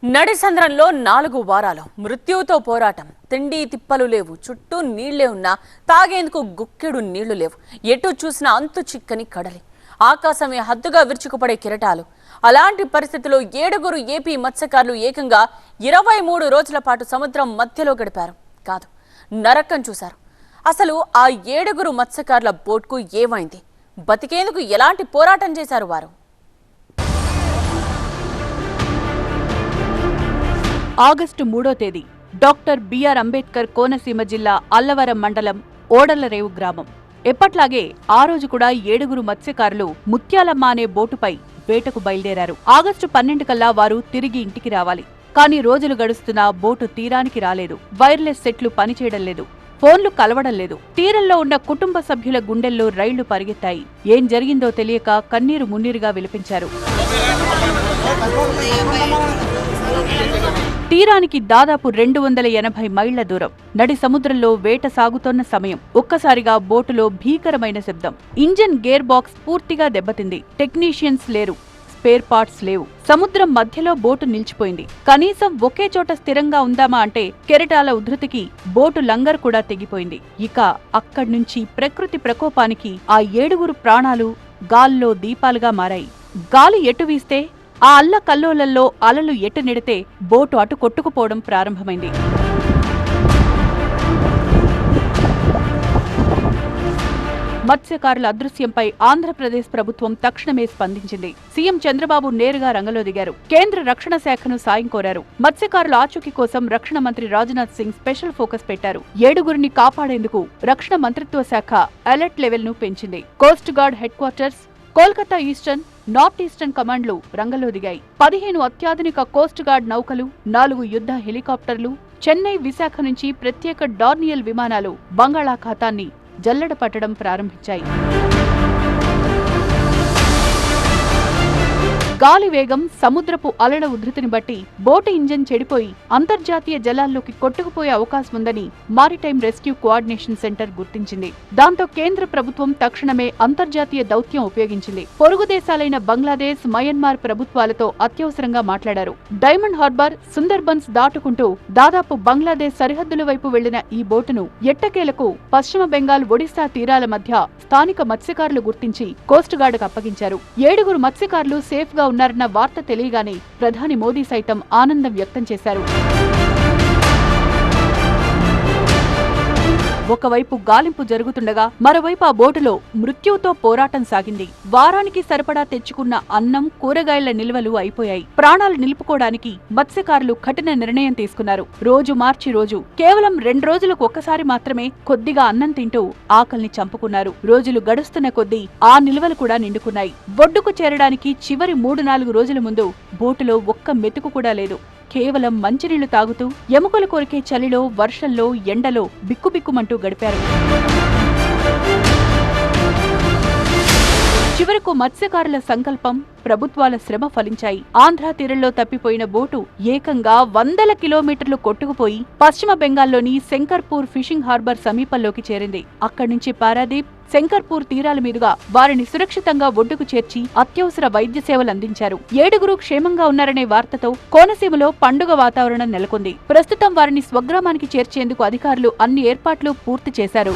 నడిసంద్రంలో 4 వారాలు మృత్యువుతో పోరాటం. తిండి తిప్పలు లేవు, చుట్టూ నీళ్లే ఉన్నా తాగేందుకు గుక్కెడు నీళ్లు లేవు. ఎటు చూసినా అంతు చిక్కని కడలి, ఆకాశమే హద్దుగా విరుచుకుపడే కెరటాలు. అలాంటి పరిస్థితుల్లో 7 ఏపీ మత్స్యకారులు ఏకంగా 23 రోజుల పాటు సముద్రం మధ్యలో గడిపారు. కాదు, నరకం చూశారు. అసలు ఆ 7 మత్స్యకారుల బోట్కు ఏమైంది? బతికేందుకు ఎలాంటి పోరాటం చేశారు వారు? ఆగస్టు 3వ తేదీ డాక్టర్ బిఆర్ అంబేద్కర్ కోనసీమ జిల్లా అల్లవరం మండలం ఓడలరేవు గ్రామం. ఎప్పట్లాగే ఆ రోజు కూడా 7 మత్స్యకారులు ముత్యాలమ్మ అనే బోటుపై వేటకు బయలుదేరారు. ఆగస్టు 12 కల్లా వారు తిరిగి ఇంటికి రావాలి. కానీ రోజులు గడుస్తున్నా బోటు తీరానికి రాలేదు. వైర్లెస్ సెట్లు పనిచేయడం లేదు, ఫోన్లు కలవడం లేదు. తీరంలో ఉన్న కుటుంబ సభ్యుల గుండెల్లో రైళ్లు పరిగెత్తాయి. ఏం జరిగిందో తెలియక కన్నీరు మున్నీరుగా విలపించారు. తీరానికి దాదాపు 280 మైళ్ల దూరం. నడి సముద్రంలో వేట సాగుతోన్న సమయం. ఒక్కసారిగా బోటులో భీకరమైన శబ్దం. ఇంజన్ గేర్ బాక్స్ పూర్తిగా దెబ్బతింది. టెక్నీషియన్స్ లేరు, స్పేర్ పార్ట్స్ లేవు. సముద్రం మధ్యలో బోటు నిలిచిపోయింది. కనీసం ఒకే చోట స్థిరంగా ఉందామా అంటే కెరటాల ఉధృతికి బోటు లంగర్ కూడా తెగిపోయింది. ఇక అక్కడ్నుంచి ప్రకృతి ప్రకోపానికి ఆ 7 ప్రాణాలు గాల్లో దీపాలుగా మారాయి. గాలి ఎటు వీస్తే ఆ అల్ల కల్లోలల్లో అలలు ఎటు నెడితే బోటు అటు కొట్టుకుపోవడం ప్రారంభమైంది. మత్స్యకారుల అదృశ్యంపై ఆంధ్రప్రదేశ్ ప్రభుత్వం తక్షణమే స్పందించింది. సీఎం చంద్రబాబు నేరుగా రంగంలో దిగారు. కేంద్ర రక్షణ శాఖను సాయం కోరారు. మత్స్యకారుల ఆచూకీ కోసం రక్షణ మంత్రి రాజ్నాథ్ సింగ్ స్పెషల్ ఫోకస్ పెట్టారు. 7 కాపాడేందుకు రక్షణ మంత్రిత్వ శాఖ అలర్ట్ లెవెల్ ను పెంచింది. Coast guard headquarters, Kolkata eastern, north eastern కమాండ్లు రంగంలో దిగాయి. 15 అత్యాధునిక కోస్ట్ గార్డ్ నౌకలు, 4 యుద్ధ హెలికాప్టర్లు, చెన్నై, విశాఖ నుంచి ప్రత్యేక డార్నియల్ విమానాలు బంగాళాఖాతాన్ని జల్లెడ పట్టడం ప్రారంభించాయి. గాలి వేగం, సముద్రపు అలల ఉధృతిని బట్టి బోటు ఇంజన్ చెడిపోయి అంతర్జాతీయ జలాల్లోకి కొట్టుకుపోయే అవకాశం ఉందని మారిటైమ్ రెస్క్యూ కోఆర్డినేషన్ సెంటర్ గుర్తించింది. దాంతో కేంద్ర ప్రభుత్వం తక్షణమే అంతర్జాతీయ దౌత్యం ఉపయోగించింది. పొరుగు దేశాలైన బంగ్లాదేశ్, మయన్మార్ ప్రభుత్వాలతో అత్యవసరంగా మాట్లాడారు. డైమండ్ హార్బర్, సుందర్బన్స్ దాటుకుంటూ దాదాపు బంగ్లాదేశ్ సరిహద్దుల వైపు వెళ్లిన ఈ బోటును ఎట్టకేలకు పశ్చిమ బెంగాల్, ఒడిశా తీరాల మధ్య స్థానిక మత్స్యకారులు గుర్తించి కోస్ట్ గార్డుకు అప్పగించారు. 7 మత్స్యకారులు సేఫ్ గా ఉన్నారన్న వార్త తెలియగానే ప్రధాని మోదీ సైతం ఆనందం వ్యక్తం చేశారు. ఒకవైపు గాలింపు జరుగుతుండగా మరోవైపు ఆ బోటులో మృత్యువుతో పోరాటం సాగింది. వారానికి సరిపడా తెచ్చుకున్న అన్నం, కూరగాయల నిల్వలు అయిపోయాయి. ప్రాణాలు నిలుపుకోవడానికి మత్స్యకారులు కఠిన నిర్ణయం తీసుకున్నారు. రోజు మార్చి రోజు కేవలం 2 రోజులకు ఒక్కసారి మాత్రమే కొద్దిగా అన్నం తింటూ ఆకలిని చంపుకున్నారు. రోజులు గడుస్తున్న కొద్దీ ఆ నిల్వలు కూడా నిండుకున్నాయి. ఒడ్డుకు చేరడానికి చివరి 3-4 రోజుల ముందు బోటులో ఒక్క మెతుకు కూడా లేదు. కేవలం మంచినీళ్లు తాగుతూ ఎముకలు కొరికే చలిలో, వర్షంలో, ఎండలో బిక్కుబిక్కుమంటూ గడిపారు. చివరకు మత్స్యకారుల సంకల్పం, ప్రభుత్వాల శ్రమ ఫలించాయి. ఆంధ్ర తీరంలో తప్పిపోయిన బోటు ఏకంగా 100 కిలోమీటర్లు కొట్టుకుపోయి పశ్చిమ బెంగాల్లోని శంకర్పూర్ ఫిషింగ్ హార్బర్ సమీపంలోకి చేరింది. అక్కడి నుంచి పారాదీప్, శంకర్పూర్ తీరాల మీదుగా వారిని సురక్షితంగా ఒడ్డుకు చేర్చి అత్యవసర వైద్య సేవలు అందించారు. 7 క్షేమంగా ఉన్నారనే వార్తతో కోనసీమలో పండుగ వాతావరణం నెలకొంది. ప్రస్తుతం వారిని స్వగ్రామానికి చేర్చేందుకు అధికారులు అన్ని ఏర్పాట్లు పూర్తి చేశారు.